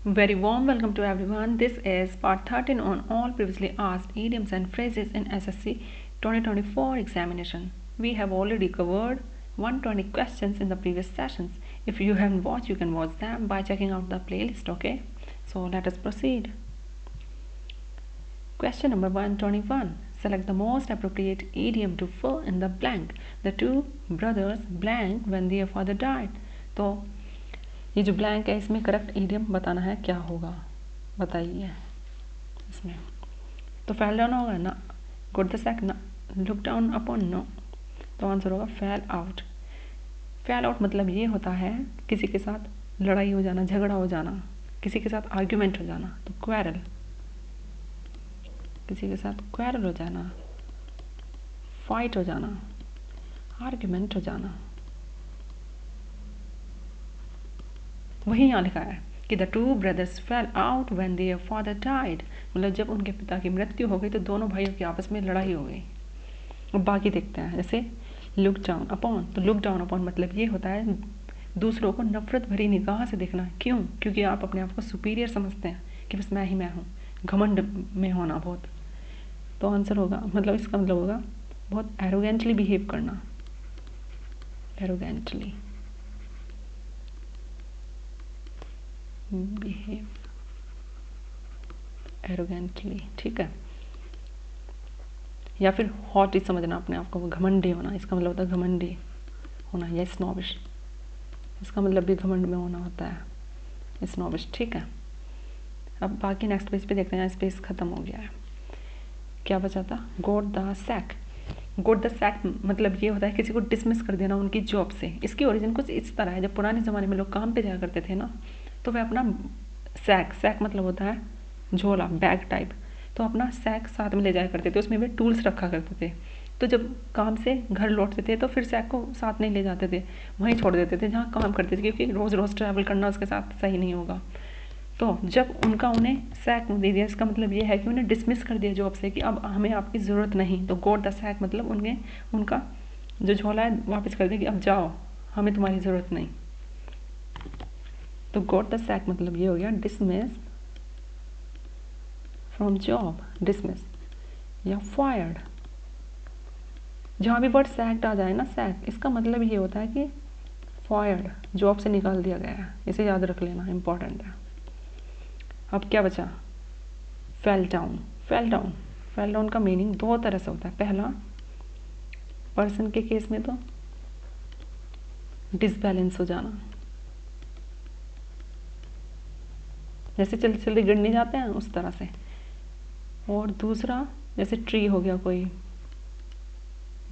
Very warm welcome to everyone. This is part 13 on all previously asked idioms and phrases in SSC 2024 examination. We have already covered 120 questions in the previous sessions. If you haven't watched, you can watch them by checking out the playlist, okay? So let us proceed. Question number 121. Select the most appropriate idiom to fill in the blank. The two brothers blank when their father died. तो ये जो blank है इसमें correct idiom बताना है, क्या होगा बताइए इसमें। तो फेल डाउन होगा ना, गुड द सेक ना, लुक डाउन अपॉन नो, तो आंसर होगा फेल आउट। फेल आउट मतलब ये होता है किसी के साथ लड़ाई हो जाना, झगड़ा हो जाना, किसी के साथ आर्ग्यूमेंट हो जाना, तो क्वेरल, किसी के साथ क्वेरल हो जाना, फाइट हो जाना, आर्ग्यूमेंट हो जाना। वही यहाँ लिखा है कि the two brothers fail out when their father died, मतलब जब उनके पिता की मृत्यु हो गई तो दोनों भाइयों की आपस में लड़ाई हो गई। अब बाकी देखते हैं, जैसे लुक डाउन अपॉन, तो लुक डाउन अपॉन मतलब ये होता है दूसरों को नफरत भरी निगाह से देखना। क्यों? क्योंकि आप अपने आप को सुपीरियर समझते हैं कि बस मैं ही मैं हूँ, घमंड में होना बहुत। तो आंसर होगा, मतलब इसका मतलब होगा बहुत एरोगेंटली बिहेव करना, एरोगेंटली बिहेव, एरोगेंटली, ठीक है। या फिर हॉट इज समझना अपने आप को, घमंडी होना, इसका मतलब होता है घमंडी होना, या स्नॉबिश, इसका मतलब भी घमंड में होना होता है, स्नॉबिश, ठीक है। अब बाकी नेक्स्ट पेज पे देखते हैं, स्पेस खत्म हो गया है। क्या बचा था? Got the sack. Got the sack मतलब ये होता है किसी को डिसमिस कर देना उनकी जॉब से। इसकी ओरिजिन कुछ इस तरह है, जब पुराने ज़माने में लोग काम पे जाया करते थे ना, तो वे अपना सैक मतलब होता है झोला, बैग टाइप, तो अपना सैक साथ में ले जाया करते थे, उसमें वे टूल्स रखा करते थे। तो जब काम से घर लौटते थे तो फिर सैक को साथ नहीं ले जाते थे, वहीं छोड़ देते थे जहाँ काम करते थे, क्योंकि रोज़ रोज़ ट्रैवल करना उसके साथ सही नहीं होगा। तो जब उन्हें सैक दे दिया, इसका मतलब ये है कि उन्हें डिसमिस कर दिया जॉब से कि अब हमें आपकी ज़रूरत नहीं। तो गोट द सैक मतलब उनका जो झोला है वापस कर दिया कि अब जाओ, हमें तुम्हारी ज़रूरत नहीं। तो गोट द सैक मतलब ये हो गया डिसमिस फ्रॉम जॉब, डिसमिस या फायर्ड। जहाँ भी वर्ड सैक्ड आ जाए ना, सैक, इसका मतलब ये होता है कि फायर्ड, जॉब से निकाल दिया गया है। इसे याद रख लेना, इंपॉर्टेंट है। अब क्या बचा? Fell down. Fell down, fell down का मीनिंग दो तरह से होता है। पहला, पर्सन के केस में तो डिसबैलेंस हो जाना, जैसे जल्दी जल्दी गिर नहीं जाते हैं उस तरह से। और दूसरा, जैसे ट्री हो गया, कोई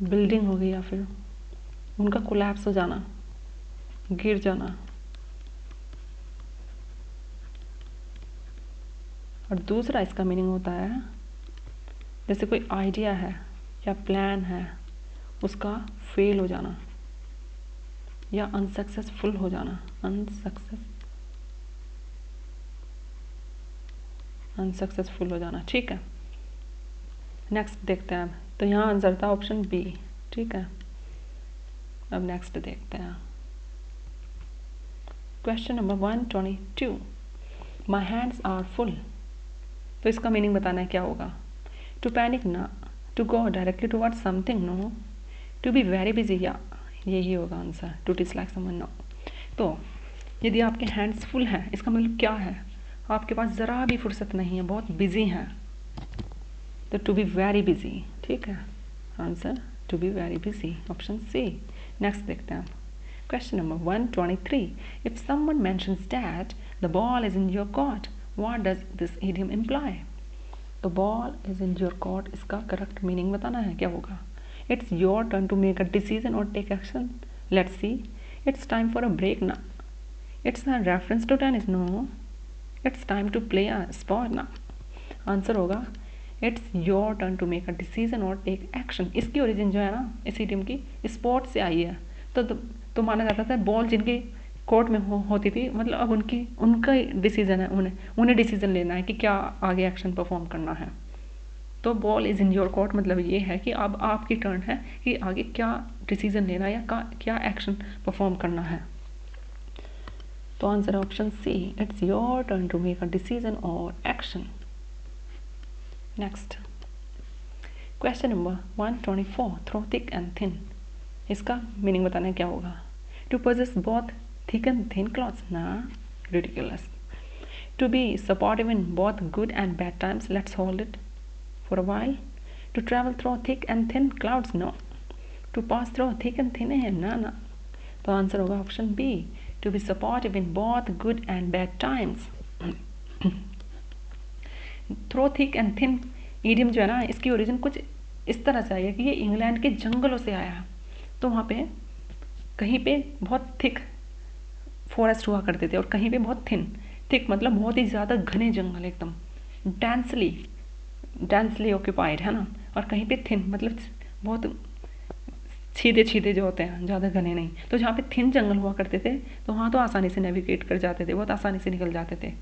बिल्डिंग हो गई, या फिर उनका कोलैप्स हो जाना, गिर जाना। और दूसरा इसका मीनिंग होता है जैसे कोई आइडिया है या प्लान है, उसका फेल हो जाना या अनसक्सेसफुल हो जाना, अनसक्सेसफुल हो जाना, ठीक है। नेक्स्ट देखते हैं। तो यहाँ आंसर था ऑप्शन बी, ठीक है। अब नेक्स्ट देखते हैं question number 122। My hands are full, तो इसका मीनिंग बताना है क्या होगा। टू पैनिक ना, to go directly toward something no, to be very busy, या यही होगा answer, to dislike someone no. तो यदि आपके हैंड्स फुल हैं, इसका मतलब क्या है? आपके पास ज़रा भी फुर्सत नहीं है, बहुत बिजी हैं, तो टू बी वेरी बिजी, ठीक है। Answer to be very busy, option C. Next देखते हैं question number 123। If someone mentions that the ball is in your court, what does this idiom imply? तो ball is in your court, इसका correct meaning बताना है, क्या होगा। It's your turn to make a decision और take action, let's see, it's time for a break ना, it's a reference to tennis, no, it's time to play a sport ना। Answer होगा it's your turn to make a decision और take action. इसकी origin जो है ना, इस idiom की, स्पोर्ट से आई है। तो माना जाता था बॉल जिनकी कोर्ट में होती थी, मतलब अब उनका डिसीजन है, उन्हें डिसीजन लेना है कि क्या आगे एक्शन परफॉर्म करना है। तो ball is in your court मतलब ये है कि अब आपकी टर्न है कि आगे क्या डिसीजन लेना है या क्या एक्शन परफॉर्म करना है। तो आंसर है option C, it's your turn to make a decision और action. Next question number 124, through thick and thin, इसका मीनिंग बताना है क्या होगा। To possess both thick and thin clothes, ना, ridiculous. To be supportive in both good and bad times, let's hold it for a while. To travel through thick and thin clouds, no. To pass through thick and thin है, ना। तो answer होगा option B, to be supportive in both good and bad times. Through thick and thin idiom जो है ना, इसकी origin कुछ इस तरह से आई है कि ये इंग्लैंड के जंगलों से आया है। तो वहाँ पे कहीं पे बहुत थिक फॉरेस्ट हुआ करते थे और कहीं पे बहुत थिन। थिक मतलब बहुत ही ज़्यादा घने जंगल, एकदम डेंसली ऑक्यूपाइड, है ना। और कहीं पे थिन मतलब बहुत छीदे छीदे जो होते हैं, ज़्यादा घने नहीं। तो जहाँ पे थिन जंगल हुआ करते थे तो वहाँ तो आसानी से नेविगेट कर जाते थे, बहुत आसानी से निकल जाते थे।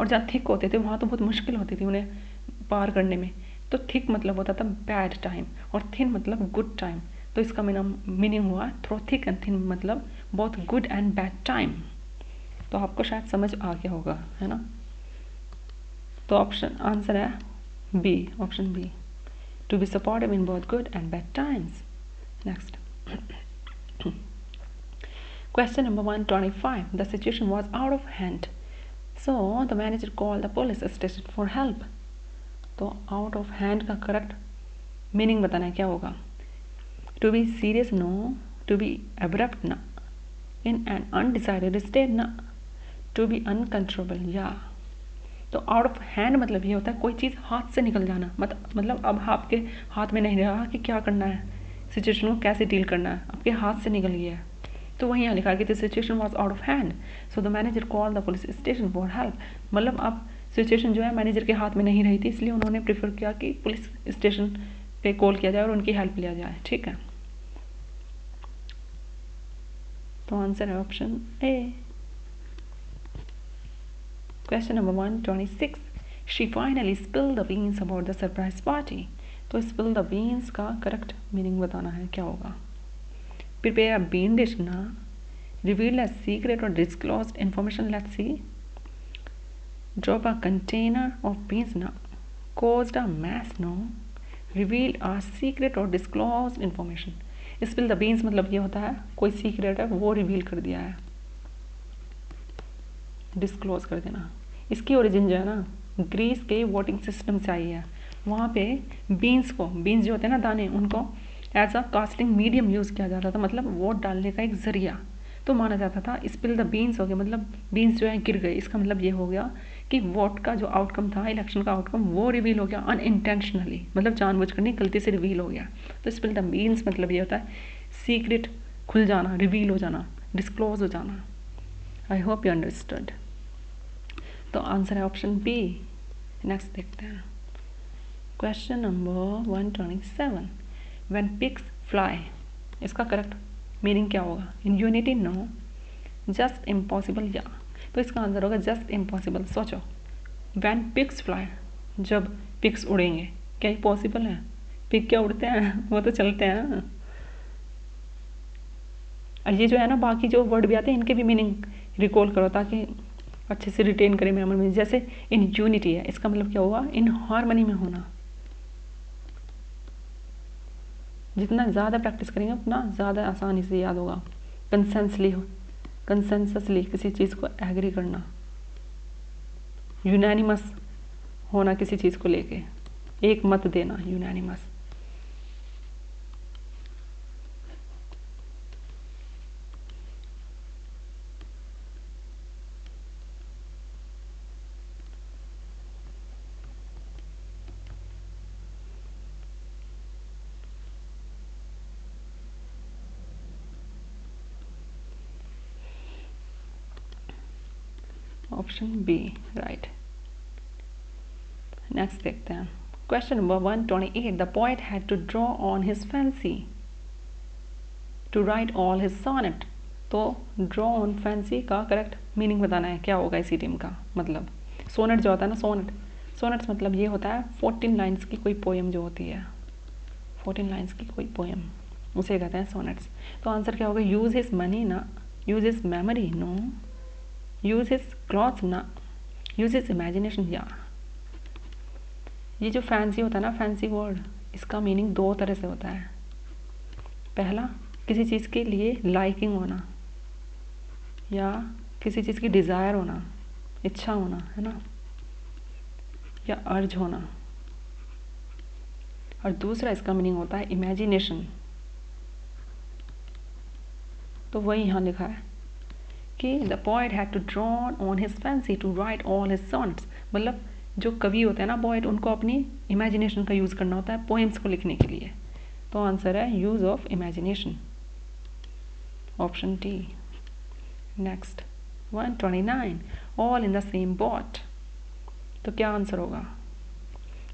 और जहाँ थिक होते थे वहाँ तो बहुत मुश्किल होती थी उन्हें पार करने में। तो थिक मतलब होता था बैड टाइम और थिन मतलब गुड टाइम। तो इसका मीनिंग हुआ थ्रो थिक एंड थिन मतलब बहुत गुड एंड बैड टाइम। तो आपको शायद समझ आ गया होगा, है ना। तो ऑप्शन आंसर है B, option B, to be supportive in both good and bad times. Next question number 125, the situation was out of hand, so the manager called the police station for help। तो out of hand का correct meaning बताना है क्या होगा। To be serious, no. To be abrupt, ना। In an undecided state, ना। To be uncontrollable, या। तो आउट ऑफ हैंड मतलब ये होता है कोई चीज़ हाथ से निकल जाना, मतलब अब आपके हाथ में नहीं रहा कि क्या करना है, सिचुएशन को कैसे डील करना है, आपके हाथ से निकल गया है। तो वहीं यहाँ लिखा है कि the situation was out of hand, so the manager call the police station for help. मतलब अब सिचुएशन जो है मैनेजर के हाथ में नहीं रही थी, इसलिए उन्होंने प्रेफर किया कि पुलिस स्टेशन पे कॉल किया जाए और उनकी हेल्प लिया जाए। ठीक है, तो आंसर है option A. Question number 126, she finally spill the beans about the surprise party. तो स्पिल द बीन्स का करेक्ट मीनिंग बताना है क्या होगा। प्रिपेयर अ बीन डिश, ना। रिवील अ सीक्रेट और disclosed information, let's see. Drop a container of beans, ना। caused a mess, no। reveal a secret और disclosed information। spill the beans मतलब ये होता है कोई सीक्रेट है वो रिवील कर दिया है, डिस्क्लोज कर देना। इसकी ओरिजिन जो है ना ग्रीस के वोटिंग सिस्टम से आई है। वहाँ पे बीन्स जो होते हैं ना दाने, उनको as a casting medium use किया जाता था, मतलब वोट डालने का एक जरिया। तो माना जाता था स्पिल द बीन्स हो गया मतलब बीन्स जो है गिर गए, इसका मतलब ये हो गया कि वोट का जो आउटकम था, इलेक्शन का आउटकम, वो रिवील हो गया अनइंटेंशनली, मतलब जानबूझकर नहीं, गलती से रिवील हो गया। तो स्पिल द बीन्स मतलब ये होता है सीक्रेट खुल जाना, रिवील हो जाना, डिस्क्लोज हो जाना। आई होप यू अंडरस्टूड। तो आंसर है ऑप्शन बी। नेक्स्ट देखते हैं question number 127, when pigs fly, इसका करेक्ट मीनिंग क्या होगा। इन यूनिटी, नो। जस्ट इम्पॉसिबल, या। तो इसका आंसर होगा जस्ट इम्पॉसिबल। सोचो, व्हेन पिग्स फ्लाई, जब पिग्स उड़ेंगे, क्या ये पॉसिबल है। पिग क्या उड़ते हैं, वो तो चलते हैं। और ये जो है ना बाकी जो वर्ड भी आते हैं इनके भी मीनिंग रिकॉल करो ताकि अच्छे से रिटेन करें मेमोरी में। जैसे इन यूनिटी है, इसका मतलब क्या होगा, इन हार्मनी में होना। जितना ज़्यादा प्रैक्टिस करेंगे उतना ज़्यादा आसानी से याद होगा। कंसेंससली किसी चीज़ को एग्री करना, यूनानिमस होना किसी चीज़ को लेके, एक मत देना, unanimous. Option B right. Next देखते हैं question number 128, the poet had to draw on his fancy to write all his sonnet. तो ड्रॉ ऑन फैंसी का करेक्ट मीनिंग बताना है क्या होगा इसी टीम का। मतलब सोनेट जो होता है ना, सोनेट्स मतलब ये होता है 14 लाइन्स की कोई पोएम जो होती है, 14 लाइन्स की कोई पोएम, उसे कहते हैं सोनेट्स। तो आंसर क्या होगा, यूज़ हिज मनी, ना। Use his memory, no. Use his clothes ना, यूज हिज इमेजिनेशन। या ये जो फैंसी होता है ना, फैंसी वर्ड, इसका मीनिंग दो तरह से होता है। पहला, किसी चीज़ के लिए लाइकिंग होना या किसी चीज़ की डिज़ायर होना, इच्छा होना, है ना, या अर्ज होना। और दूसरा इसका मीनिंग होता है इमेजिनेशन। तो वही यहाँ लिखा है कि the poet had to drawn on his fancy to write all his sonnets. मतलब जो कवि होते हैं ना पोएट, उनको अपनी इमेजिनेशन का यूज़ करना होता है पोएम्स को लिखने के लिए। तो आंसर है use of imagination, option D. Next 129, all in the same boat. तो क्या आंसर होगा?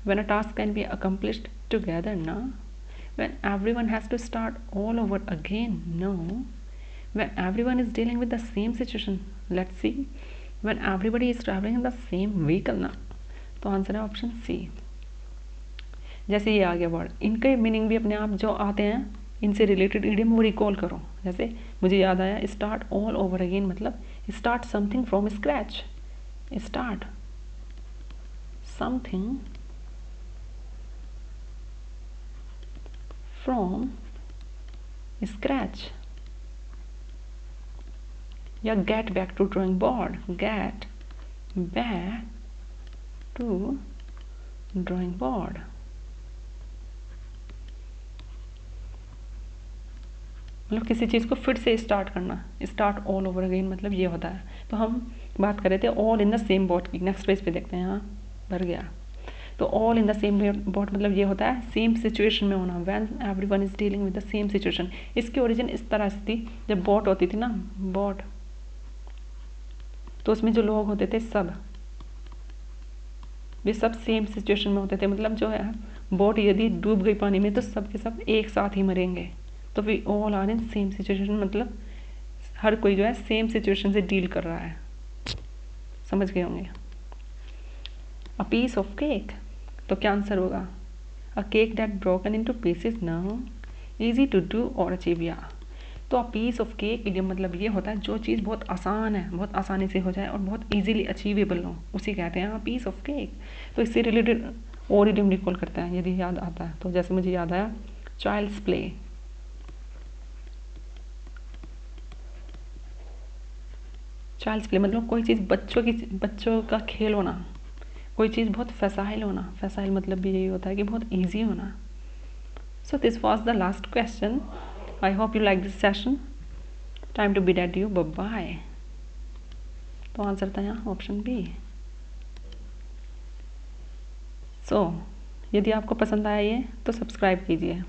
When a task can be accomplished together, no. When everyone has to start all over again, no. When everyone is dealing with the same situation, let's see. When everybody is traveling in the same vehicle, ना। तो answer है option सी। जैसे ये आ गया word, इनके meaning भी अपने आप जो आते हैं इनसे रिलेटेड इडियम वो रिकॉल करो। जैसे मुझे याद आया, स्टार्ट ऑल ओवर अगेन मतलब start something from scratch. Start something from scratch. या get back to drawing board, get back to drawing board. मतलब किसी चीज़ को फिर से स्टार्ट करना, स्टार्ट ऑल ओवर अगेन मतलब ये होता है। तो हम बात कर रहे थे all in the same boat की। नेक्स्ट पेज पे देखते हैं, यहाँ भर गया। तो all in the same boat मतलब ये होता है सेम सिचुएशन में होना, when everyone is dealing with the same situation. इसकी ओरिजिन इस तरह से थी, जब बॉट होती थी ना, बॉट, तो उसमें जो लोग होते थे सब, वे सब सेम सिचुएशन में होते थे। मतलब जो है बोट यदि डूब गई पानी में तो सब के सब एक साथ ही मरेंगे। तो we all are in same situation, मतलब हर कोई जो है सेम सिचुएशन से डील कर रहा है। समझ गए होंगे। अ पीस ऑफ केक, तो क्या आंसर होगा? A cake that broken into pieces, no. Easy to do और अचीव, या। तो a piece of cake idiom मतलब ये होता है जो चीज़ बहुत आसान है, बहुत आसानी से हो जाए और बहुत इजीली अचीवेबल हो, उसी कहते हैं अ पीस ऑफ केक। तो इससे रिलेटेड और इडियम रिकॉल करते हैं यदि याद आता है। तो जैसे मुझे याद आया चाइल्ड्स प्ले। चाइल्ड्स प्ले मतलब कोई चीज़ बच्चों का खेल होना, कोई चीज़ बहुत फैसाइल होना। फैसाइल मतलब भी यही होता है कि बहुत ईजी होना। So this was the last question. I hope you like this session. Time to bid adieu, bye. तो आंसर था यहाँ ऑप्शन बी। सो यदि आपको पसंद आया ये तो सब्सक्राइब कीजिए।